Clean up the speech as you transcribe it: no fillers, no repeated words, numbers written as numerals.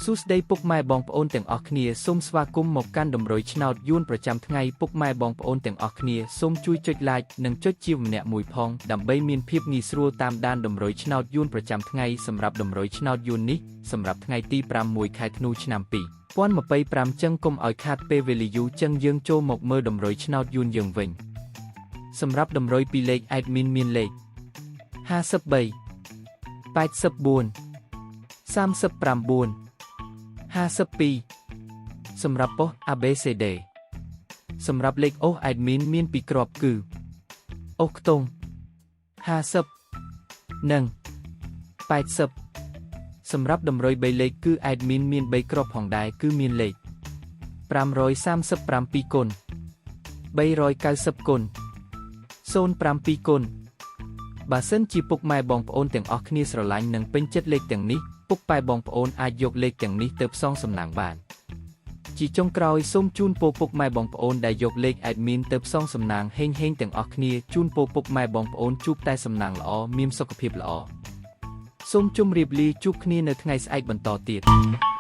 សួស្តីពុកម៉ែបងប្អូនទាំងអស់គ្នាសូមស្វាគមន៍មកកាន់តម្រុយឆ្នោតយួនប្រចាំថ្ងៃពុកម៉ែបងប្អូនទាំងអស់គ្នាសូមជួយចុច like និងចុចជាម្នាក់មួយផងដើម្បីមានភាពងាយស្រួលតាមដានតម្រុយឆ្នោតយួនប្រចាំថ្ងៃសម្រាប់តម្រុយឆ្នោតយួននេះសម្រាប់ថ្ងៃទី6ខែធ្នូឆ្នាំ2025ចឹងកុំឲ្យខាតពេលវេលាយូរចឹងយើងចូលមកមើលតម្រុយឆ្នោតយួនយើងវិញសម្រាប់តម្រុយពីលេខ admin មានលេខ53 84 39 52សម្រាប់ប៉ុស ABCD សម្រាប់លេខអូស admin មានពីរគ្រាប់គឺអូសខ្ទង់50និង80សម្រាប់តម្រុយ3លេខគឺ admin មាន3គ្រាប់ផងដែរគឺមានលេខ537គុណ390គុណ052គុណបើសិនជាពុកម៉ែបងប្អូនទាំងអស់គ្នាស្រឡាញ់និងពេញចិត្តលេខទាំងនេះពុកប៉ែបងប្អូនអាចយកលេខទាំងនេះទៅផ្សងសំណាងបានជាចុងក្រោយសូមជូនពរពុកម៉ែបងប្អូនដែលយកលេខ admin ទៅផ្សងសំណាងហេងទាំងអស់គ្នាជូនពរពុកម៉ែបងប្អូនជួបតែសំណាងល្អមានសុខភាពល្អសូមជម្រាបលាជួបគ្នានៅថ្ងៃស្អែកបន្តទៀត